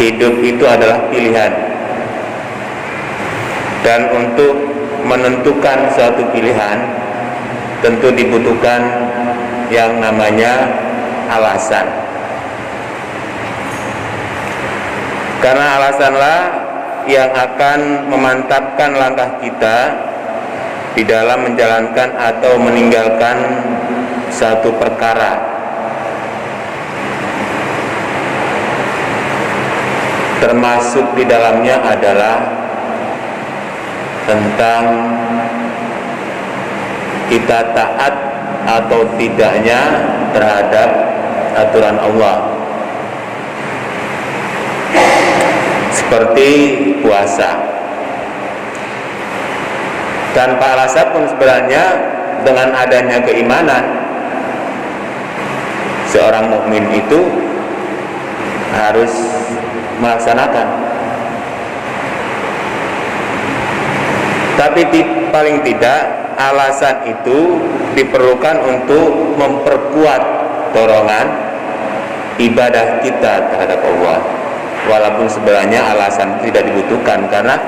hidup itu adalah pilihan, dan untuk menentukan suatu pilihan tentu dibutuhkan yang namanya alasan. Karena alasanlah yang akan memantapkan langkah kita di dalam menjalankan atau meninggalkan satu perkara. Termasuk di dalamnya adalah tentang kita taat atau tidaknya terhadap aturan Allah, seperti puasa. Tanpa alasan pun sebenarnya dengan adanya keimanan, seorang mukmin itu harus melaksanakan. Tapi paling tidak alasan itu diperlukan untuk memperkuat dorongan ibadah kita terhadap Allah. Walaupun sebenarnya alasan tidak dibutuhkan karena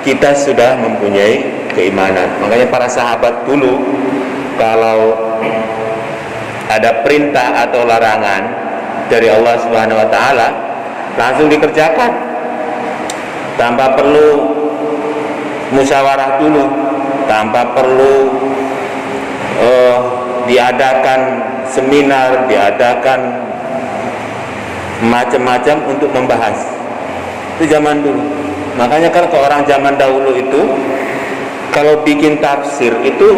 kita sudah mempunyai keimanan. Makanya para sahabat dulu kalau ada perintah atau larangan dari Allah Subhanahu wa taala langsung dikerjakan tanpa perlu musyawarah dulu, tanpa perlu diadakan seminar, diadakan macam-macam untuk membahas. Itu zaman dulu. Makanya kan kalau orang zaman dahulu itu kalau bikin tafsir itu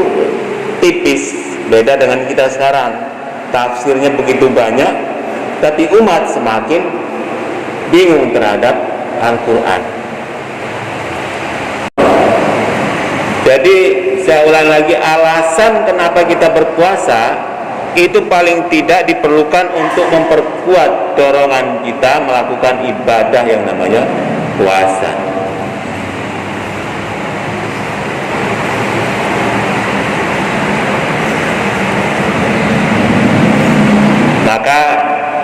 tipis, beda dengan kita sekarang. Tafsirnya begitu banyak, tapi umat semakin bingung terhadap Al-Quran. Jadi saya ulang lagi, alasan kenapa kita berpuasa itu paling tidak diperlukan untuk memperkuat dorongan kita melakukan ibadah yang namanya puasa. Maka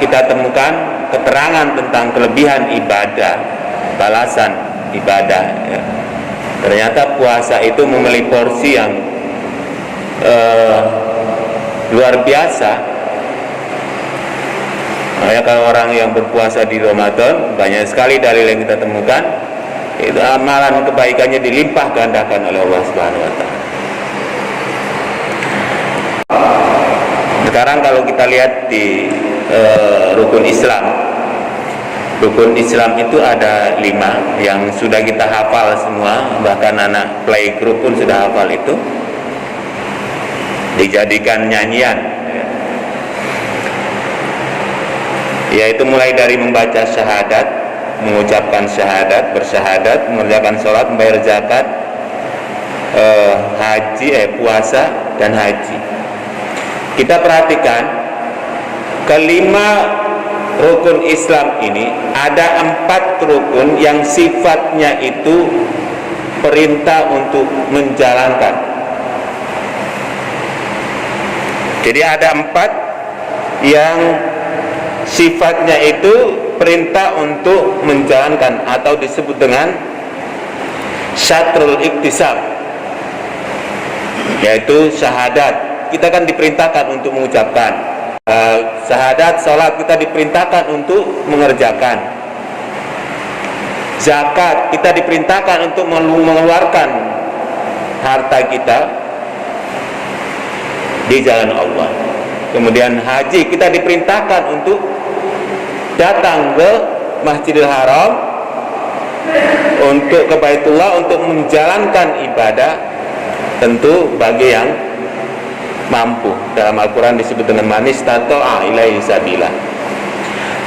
kita temukan keterangan tentang kelebihan ibadah, balasan ibadah ya. Ternyata puasa itu memiliki porsi yang luar biasa. Makanya kalau orang yang berpuasa di Ramadan, banyak sekali dalil yang kita temukan itu amalan kebaikannya dilimpah gandakan oleh Allah Subhanahu wa taala. Sekarang kalau kita lihat di rukun Islam, rukun Islam itu ada 5 yang sudah kita hafal semua, bahkan anak playgroup pun sudah hafal itu, dijadikan nyanyian, yaitu mulai dari membaca syahadat, mengucapkan syahadat, bersyahadat, mengerjakan sholat, membayar zakat, puasa dan haji. Kita perhatikan kelima rukun Islam ini ada 4 rukun yang sifatnya itu perintah untuk menjalankan. Jadi ada 4 yang sifatnya itu perintah untuk menjalankan atau disebut dengan syatrul iktisab, yaitu syahadat. Kita kan diperintahkan untuk mengucapkan syahadat, sholat kita diperintahkan untuk mengerjakan. Zakat kita diperintahkan untuk mengeluarkan harta kita di jalan Allah. Kemudian haji kita diperintahkan untuk datang ke Masjidil Haram, untuk ke Baitullah, untuk menjalankan ibadah, tentu bagi yang mampu. Dalam Al-Quran disebut dengan man istata'a ilaihi sabila.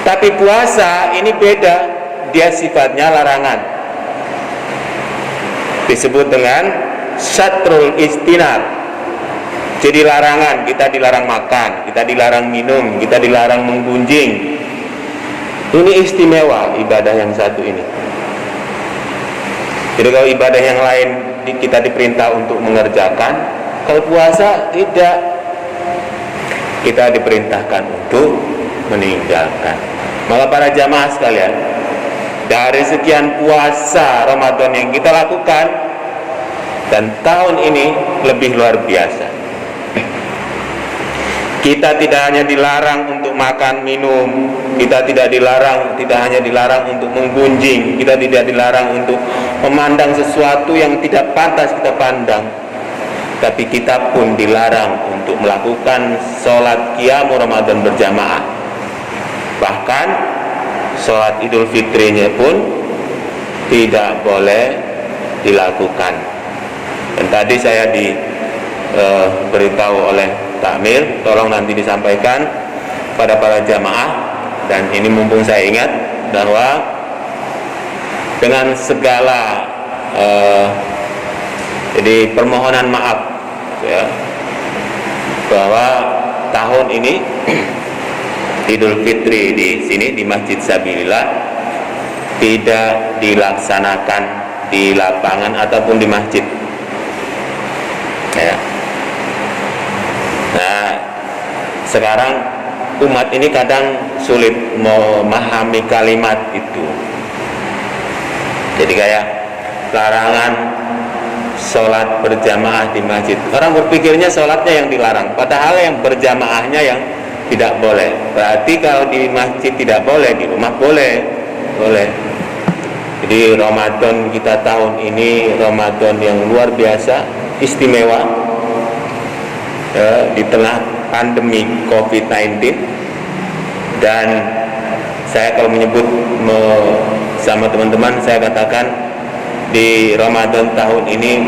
Tapi puasa ini beda, dia sifatnya larangan, disebut dengan syatrul istinab. Jadi larangan, kita dilarang makan, kita dilarang minum, kita dilarang menggunjing. Ini istimewa ibadah yang satu ini. Jadi kalau ibadah yang lain kita diperintah untuk mengerjakan, kalau puasa tidak, kita diperintahkan untuk meninggalkan. Maka para jamaah sekalian, dari sekian puasa Ramadan yang kita lakukan, dan tahun ini lebih luar biasa. Kita tidak hanya dilarang untuk makan minum, kita tidak hanya dilarang untuk menggunjing, kita tidak dilarang untuk memandang sesuatu yang tidak pantas kita pandang, tapi kita pun dilarang untuk melakukan sholat qiyamul Ramadan berjamaah. Bahkan sholat Idul Fitrinya pun tidak boleh dilakukan. Dan tadi saya diberitahu oleh takmir, tolong nanti disampaikan pada para jamaah, dan ini mumpung saya ingat, bahwa dengan segala jadi permohonan maaf ya, bahwa tahun ini Idul Fitri di sini di Masjid Sabilillah tidak dilaksanakan di lapangan ataupun di masjid ya. Nah, sekarang umat ini kadang sulit memahami kalimat itu. Jadi kayak larangan sholat berjamaah di masjid. Orang berpikirnya sholatnya yang dilarang, padahal yang berjamaahnya yang tidak boleh. Berarti kalau di masjid tidak boleh, di rumah boleh. Jadi Ramadan kita tahun ini Ramadan yang luar biasa, istimewa. Di tengah pandemi COVID-19, dan saya kalau menyebut sama teman-teman, saya katakan di Ramadan tahun ini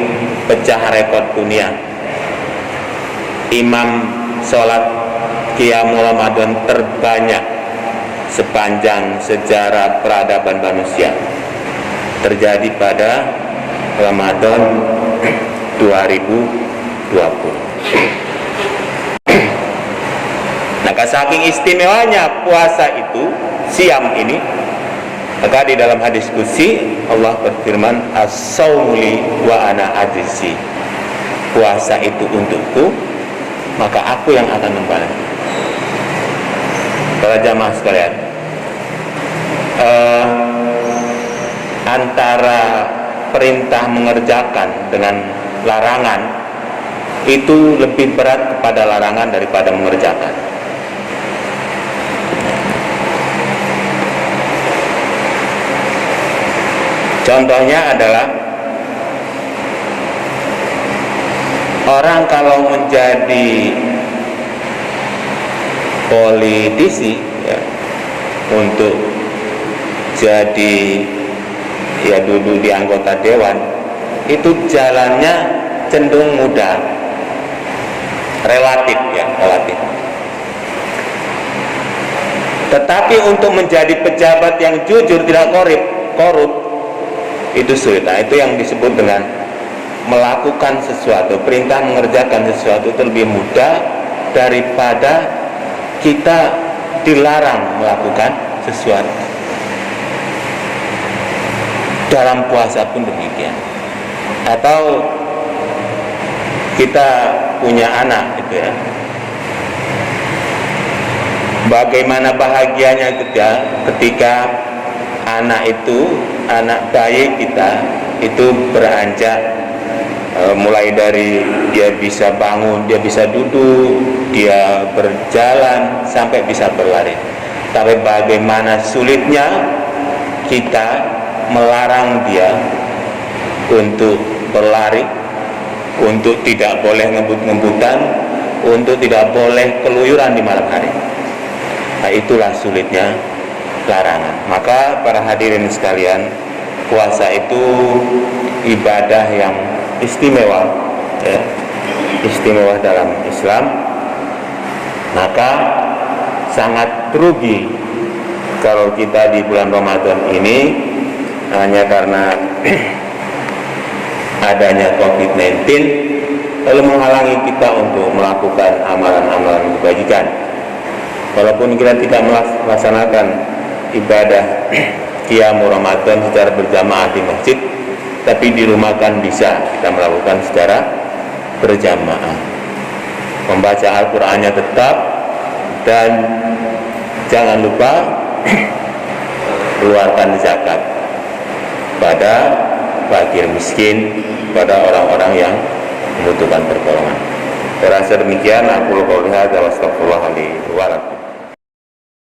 pecah rekor dunia. Imam sholat qiyamul Ramadan terbanyak sepanjang sejarah peradaban manusia terjadi pada Ramadan 2020. Nah, saking istimewanya puasa itu, siam ini, maka di dalam hadis qudsi Allah berfirman, as-saumu li wa ana ajzi. Puasa itu untukku, maka aku yang akan membalas. Para jamaah sekalian, antara perintah mengerjakan dengan larangan itu lebih berat kepada larangan daripada mengerjakan. Contohnya adalah orang kalau menjadi politisi ya, untuk jadi ya duduk di anggota dewan, itu jalannya cenderung mudah, relatif. Tetapi untuk menjadi pejabat yang jujur, tidak korup, itu sulit. Nah, itu yang disebut dengan melakukan sesuatu, perintah mengerjakan sesuatu itu lebih mudah daripada kita dilarang melakukan sesuatu. Dalam puasa pun demikian. Atau kita punya anak gitu ya, bagaimana bahagianya ketika anak bayi kita itu beranjak, mulai dari dia bisa bangun, dia bisa duduk, dia berjalan sampai bisa berlari. Tapi bagaimana sulitnya kita melarang dia untuk berlari, untuk tidak boleh ngebut-ngebutan, untuk tidak boleh keluyuran di malam hari. Nah, itulah sulitnya larangan. Maka para hadirin sekalian, puasa itu ibadah yang istimewa ya, istimewa dalam Islam. Maka sangat rugi kalau kita di bulan Ramadan ini hanya karena adanya COVID-19 lalu menghalangi kita untuk melakukan amalan-amalan kebajikan. Walaupun kita tidak melaksanakan ibadah qiyamul Ramadan secara berjamaah di masjid, tapi di rumah kan bisa kita melakukan secara berjamaah. Membaca Al-Qur'annya tetap, dan jangan lupa keluarkan zakat. kepada fakir miskin, pada orang-orang yang membutuhkan pertolongan. Saya rasa demikian. Aku qouli hadza wa astaghfirullah li wa lakum.